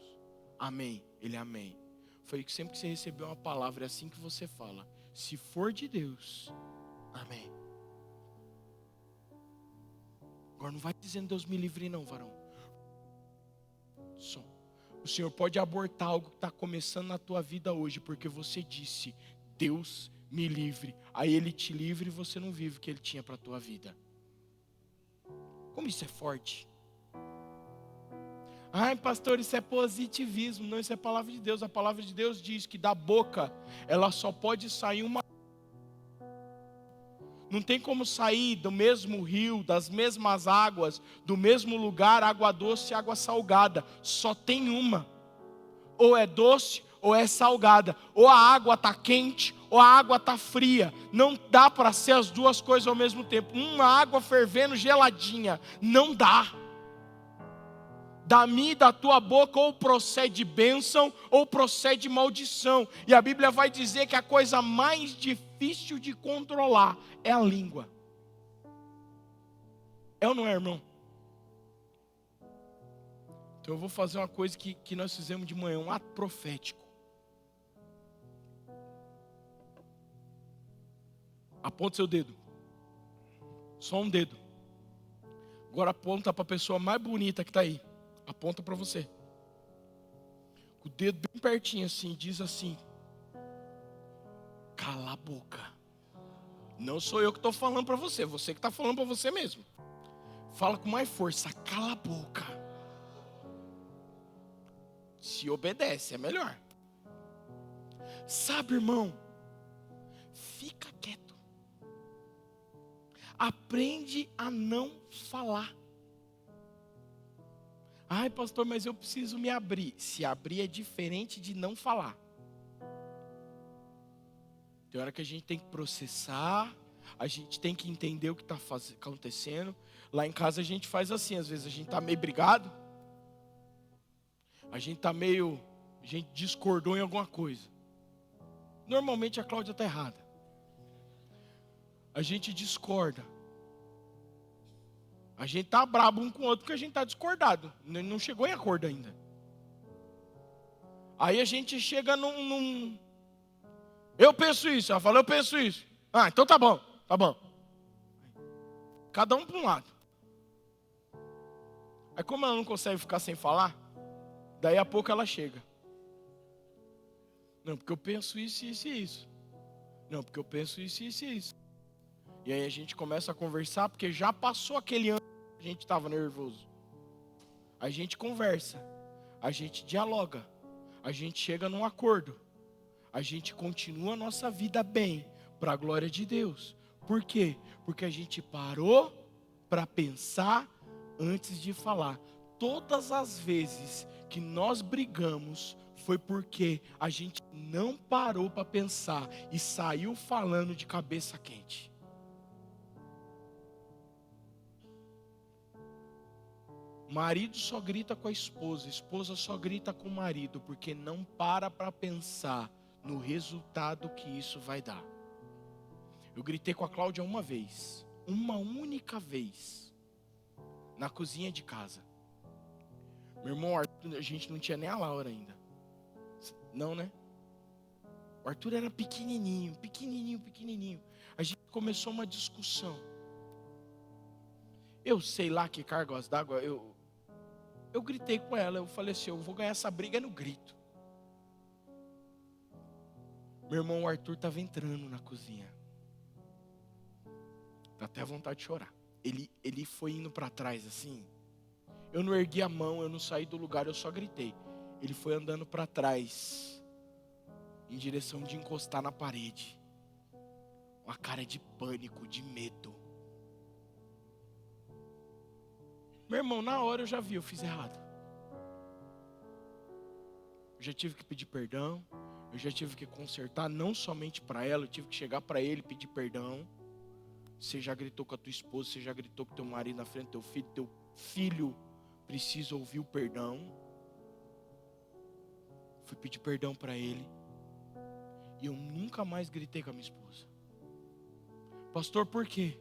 amém. Ele: amém. Foi que sempre que você receber uma palavra, é assim que você fala: se for de Deus, amém. Agora não vai dizendo Deus me livre não, varão. Só. O Senhor pode abortar algo que está começando na tua vida hoje, porque você disse: Deus me livre. Aí Ele te livre e você não vive o que Ele tinha para a tua vida. Como isso é forte. Ai, pastor, isso é positivismo. Não, isso é a palavra de Deus. A palavra de Deus diz que da boca ela só pode sair uma. Não tem como sair do mesmo rio, das mesmas águas, do mesmo lugar, água doce e água salgada. Só tem uma. Ou é doce ou é salgada. Ou a água está quente ou a água está fria. Não dá para ser as duas coisas ao mesmo tempo. Uma água fervendo geladinha. Não dá. Da minha e da tua boca ou procede bênção ou procede maldição. E a Bíblia vai dizer que a coisa mais difícil de controlar é a língua. É ou não é, irmão? Então eu vou fazer uma coisa que nós fizemos de manhã, um ato profético. Aponta seu dedo. Só um dedo. Agora aponta para a pessoa mais bonita que está aí. Aponta para você. Com o dedo bem pertinho assim, diz assim: cala a boca. Não sou eu que estou falando para você, você que está falando para você mesmo. Fala com mais força: cala a boca. Se obedece, é melhor. Sabe, irmão, fica quieto. Aprende a não falar. Ai, pastor, mas eu preciso me abrir. Se abrir é diferente de não falar. Tem hora que a gente tem que processar, a gente tem que entender o que está acontecendo. Lá em casa a gente faz assim, às vezes a gente está meio brigado, a gente discordou em alguma coisa. Normalmente a Cláudia está errada. A gente discorda. A gente está brabo um com o outro porque a gente está discordado. Não chegou em acordo ainda. Aí a gente chega num... Eu penso isso. Ela fala: eu penso isso. Ah, então tá bom. Tá bom. Cada um para um lado. Aí como ela não consegue ficar sem falar, daí a pouco ela chega. Não, porque eu penso isso, isso e isso. Não, porque eu penso isso, isso e isso. E aí a gente começa a conversar, porque já passou aquele ano que a gente estava nervoso. A gente conversa, a gente dialoga, a gente chega num acordo. A gente continua a nossa vida bem, para a glória de Deus. Por quê? Porque a gente parou para pensar antes de falar. Todas as vezes que nós brigamos, foi porque a gente não parou para pensar e saiu falando de cabeça quente. Marido só grita com a esposa só grita com o marido, porque não para pensar no resultado que isso vai dar. Eu gritei com a Cláudia uma vez. uma única vez na cozinha de casa. Meu irmão, Arthur, a gente não tinha nem a Laura ainda. Não, né? O Arthur era pequenininho. A gente começou uma discussão. Eu sei lá que cargas d'água, eu gritei com ela. Eu falei assim, eu vou ganhar essa briga no grito. Meu irmão, o Arthur estava entrando na cozinha. Dá até vontade de chorar. Ele foi indo para trás assim. Eu não ergui a mão, eu não saí do lugar, eu só gritei. Ele foi andando para trás, em direção de encostar na parede. Uma cara de pânico, de medo. Meu irmão, na hora eu já vi, eu fiz errado. Eu já tive que pedir perdão. Eu já tive que consertar, não somente para ela. Eu tive que chegar para ele e pedir perdão. Você já gritou com a tua esposa, você já gritou com teu marido na frente do teu filho precisa ouvir o perdão. Fui pedir perdão para ele. E eu nunca mais gritei com a minha esposa. Pastor, por quê?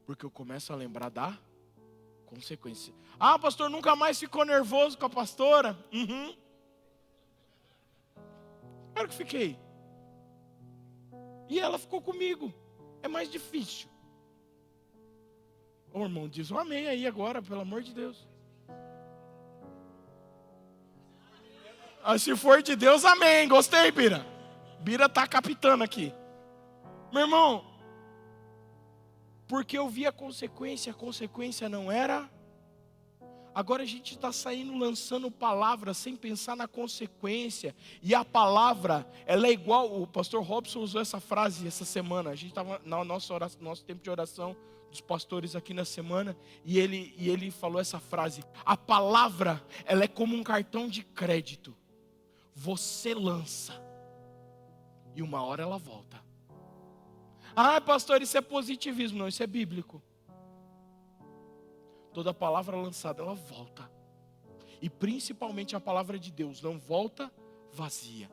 Porque eu começo a lembrar da consequência. Ah, pastor, nunca mais ficou nervoso com a pastora? Claro que fiquei. E ela ficou comigo. É mais difícil. Ô irmão, diz um amém aí agora, pelo amor de Deus. Ah, se for de Deus, amém. Gostei, Bira. Bira tá capitando aqui. Meu irmão, porque eu vi a consequência não era. Agora a gente está saindo lançando palavras sem pensar na consequência. E a palavra, ela é igual. O pastor Robson usou essa frase essa semana. A gente estava no nosso tempo de oração dos pastores aqui na semana. E ele falou essa frase. A palavra, ela é como um cartão de crédito. Você lança. E uma hora ela volta. Ah, pastor, isso é positivismo. Não, isso é bíblico. Toda palavra lançada, ela volta. E principalmente a palavra de Deus não volta vazia.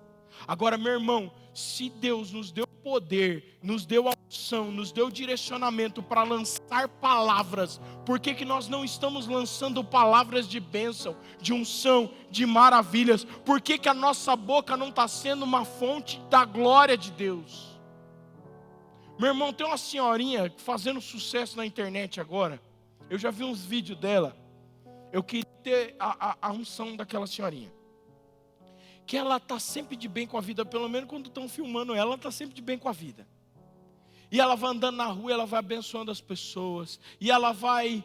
Agora, meu irmão, se Deus nos deu poder, nos deu a unção, nos deu direcionamento para lançar palavras, por que nós não estamos lançando palavras de bênção, de unção, de maravilhas? Por que a nossa boca não está sendo uma fonte da glória de Deus? Meu irmão, tem uma senhorinha fazendo sucesso na internet agora. Eu já vi uns vídeos dela. Eu queria ter a unção daquela senhorinha. Que ela está sempre de bem com a vida. Pelo menos quando estão filmando ela está sempre de bem com a vida. E ela vai andando na rua, ela vai abençoando as pessoas. E ela vai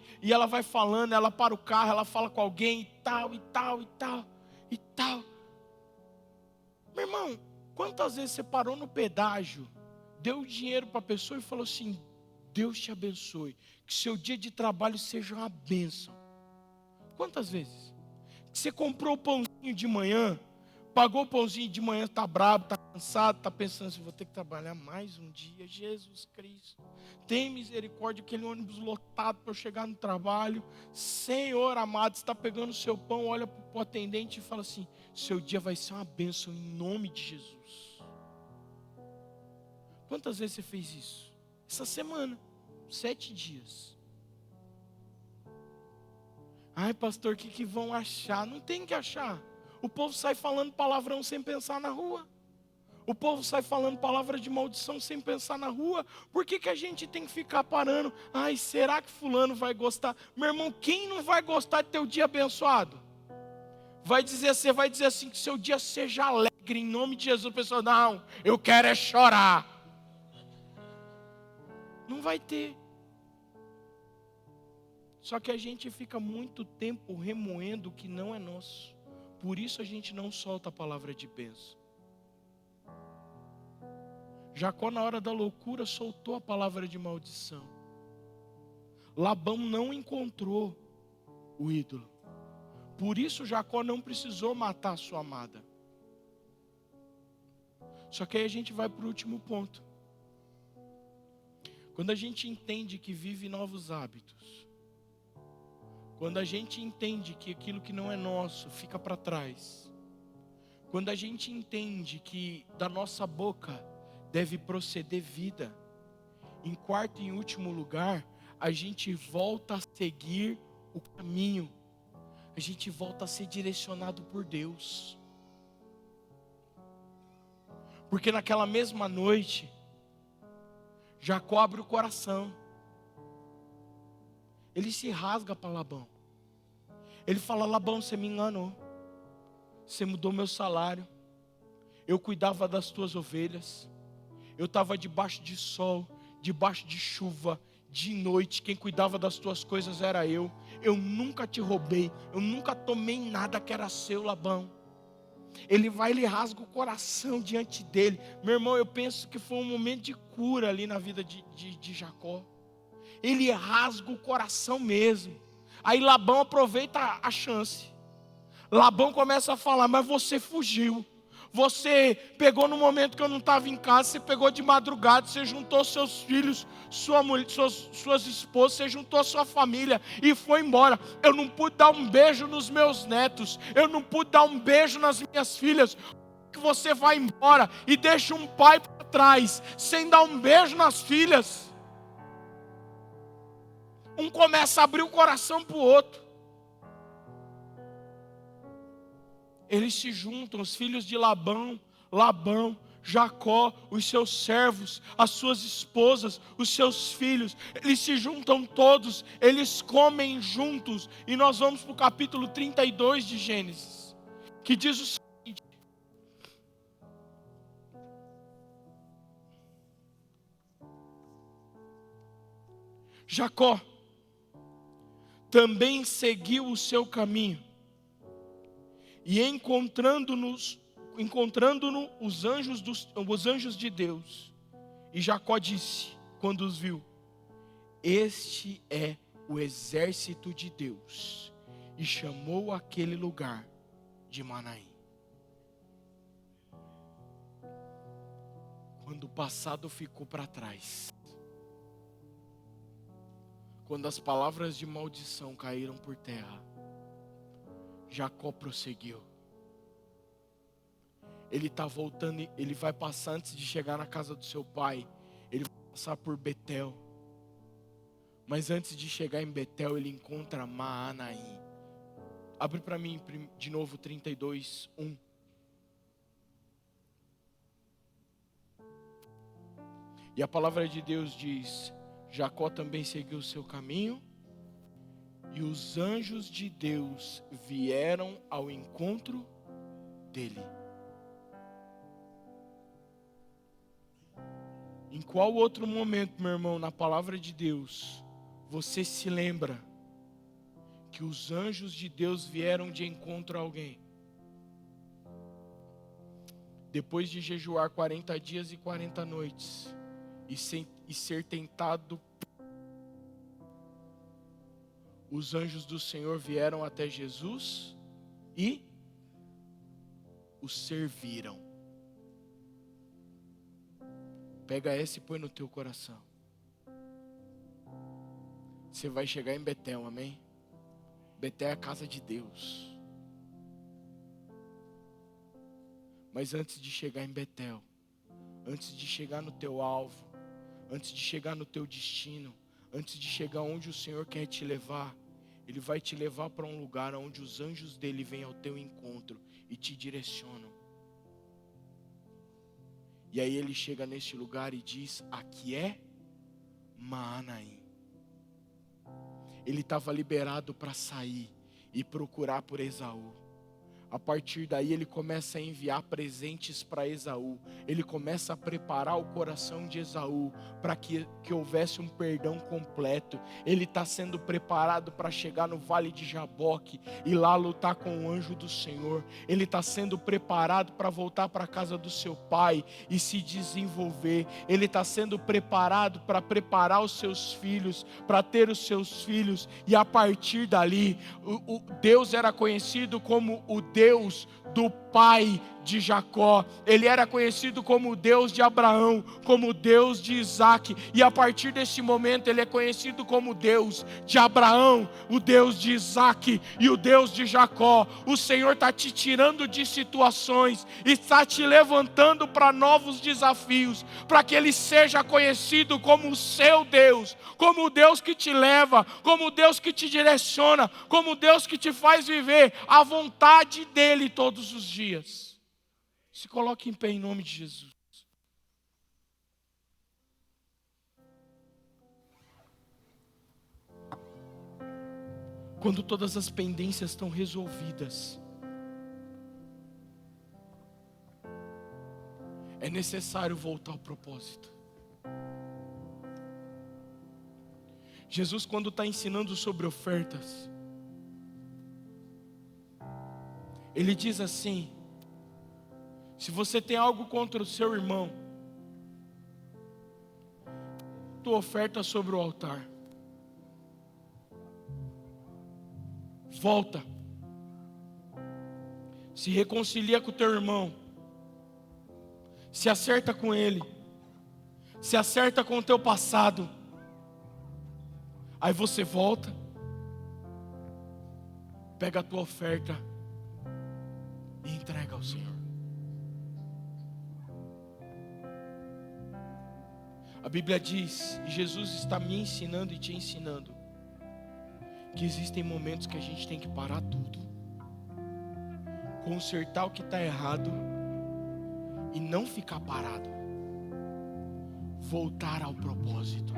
falando, ela para o carro, ela fala com alguém e tal. Meu irmão, quantas vezes você parou no pedágio, deu dinheiro para a pessoa e falou assim: Deus te abençoe, que seu dia de trabalho seja uma bênção. Quantas vezes? Que você comprou o pãozinho de manhã, pagou o pãozinho de manhã, está bravo, está cansado, está pensando assim: vou ter que trabalhar mais um dia. Jesus Cristo, tem misericórdia, aquele ônibus lotado para eu chegar no trabalho. Senhor amado, você está pegando o seu pão, olha para o atendente e fala assim: seu dia vai ser uma bênção em nome de Jesus. Quantas vezes você fez isso? Essa semana, 7 dias. Ai, pastor, o que vão achar? Não tem que achar. O povo sai falando palavrão sem pensar na rua. O povo sai falando palavra de maldição sem pensar na rua. Por que a gente tem que ficar parando? Ai, será que fulano vai gostar? Meu irmão, quem não vai gostar de ter o dia abençoado? Você vai dizer assim, que seu dia seja alegre em nome de Jesus. A pessoa, não, eu quero é chorar. Não vai ter. Só que a gente fica muito tempo remoendo o que não é nosso. Por isso a gente não solta a palavra de bênção. Jacó, na hora da loucura, soltou a palavra de maldição. Labão não encontrou o ídolo. Por isso Jacó não precisou matar a sua amada. Só que aí a gente vai para o último ponto. Quando a gente entende que vive novos hábitos, quando a gente entende que aquilo que não é nosso fica para trás, quando a gente entende que da nossa boca deve proceder vida, Em quarto e em último lugar, a gente volta a seguir o caminho. A gente volta a ser direcionado por Deus. Porque naquela mesma noite, Jacó abre o coração. Ele se rasga para Labão. Ele fala: Labão, você me enganou. Você mudou meu salário. Eu cuidava das tuas ovelhas. Eu estava debaixo de sol, debaixo de chuva, de noite. Quem cuidava das tuas coisas era eu. Eu nunca te roubei. Eu nunca tomei nada que era seu, Labão. Ele vai, ele rasga o coração diante dele. Meu irmão, eu penso que foi um momento de cura ali na vida de Jacó. Ele rasga o coração mesmo. Aí Labão aproveita a chance. Labão começa a falar: mas você fugiu. Você pegou no momento que eu não estava em casa. Você pegou de madrugada. Você juntou seus filhos, sua mulher, suas esposas. Você juntou sua família e foi embora. Eu não pude dar um beijo nos meus netos. Eu não pude dar um beijo nas minhas filhas. Que você vai embora e deixa um pai para trás sem dar um beijo nas filhas. Um começa a abrir o coração para o outro. Eles se juntam, os filhos de Labão, Jacó, os seus servos, as suas esposas, os seus filhos. Eles se juntam todos, eles comem juntos. E nós vamos para o capítulo 32 de Gênesis, que diz o seguinte: Jacó também seguiu o seu caminho, e encontrando-no os anjos de Deus. E Jacó disse, quando os viu: este é o exército de Deus. E chamou aquele lugar de Manaim. Quando o passado ficou para trás, quando as palavras de maldição caíram por terra, Jacó prosseguiu. Ele está voltando, ele vai passar, antes de chegar na casa do seu pai, ele vai passar por Betel. Mas antes de chegar em Betel, ele encontra Maanaim. Abre para mim de novo 32, 1. E a palavra de Deus diz: Jacó também seguiu o seu caminho, e os anjos de Deus vieram ao encontro dele. Em qual outro momento, meu irmão, na palavra de Deus, você se lembra que os anjos de Deus vieram de encontro a alguém? Depois de jejuar 40 dias e 40 noites, e ser tentado, os anjos do Senhor vieram até Jesus e o serviram. Pega essa e põe no teu coração. Você vai chegar em Betel, amém? Betel é a casa de Deus. Mas antes de chegar em Betel, antes de chegar no teu alvo, antes de chegar no teu destino, antes de chegar onde o Senhor quer te levar, Ele vai te levar para um lugar onde os anjos dele vêm ao teu encontro e te direcionam. E aí ele chega neste lugar e diz: aqui é Maanaim. Ele estava liberado para sair e procurar por Esaú. A partir daí ele começa a enviar presentes para Esaú. Ele começa a preparar o coração de Esaú para que houvesse um perdão completo. Ele está sendo preparado para chegar no vale de Jaboque e lá lutar com o anjo do Senhor. Ele está sendo preparado para voltar para a casa do seu pai e se desenvolver. Ele está sendo preparado para preparar os seus filhos, para ter os seus filhos. E a partir dali, Deus era conhecido como o Deus do pai de Jacó, Ele era conhecido como o Deus de Abraão, como o Deus de Isaac, e a partir desse momento Ele é conhecido como o Deus de Abraão, o Deus de Isaac e o Deus de Jacó. O Senhor está te tirando de situações, está te levantando para novos desafios, para que Ele seja conhecido como o seu Deus, como o Deus que te leva, como o Deus que te direciona, como o Deus que te faz viver a vontade dEle todos os dias. Se coloque em pé em nome de Jesus. Quando todas as pendências estão resolvidas, é necessário voltar ao propósito. Jesus, quando está ensinando sobre ofertas, Ele diz assim: se você tem algo contra o seu irmão, tua oferta sobre o altar. Volta, se reconcilia com o teu irmão, se acerta com ele, se acerta com o teu passado. Aí você volta, pega a tua oferta e entrega ao Senhor. A Bíblia diz, e Jesus está me ensinando e te ensinando, que existem momentos que a gente tem que parar tudo, consertar o que está errado e não ficar parado, voltar ao propósito.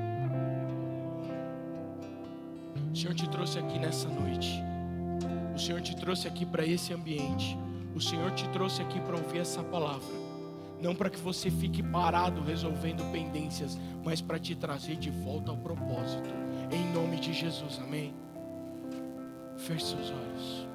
O Senhor te trouxe aqui nessa noite, o Senhor te trouxe aqui para esse ambiente, o Senhor te trouxe aqui para ouvir essa palavra, não para que você fique parado resolvendo pendências, mas para te trazer de volta ao propósito, em nome de Jesus, amém? Feche seus olhos.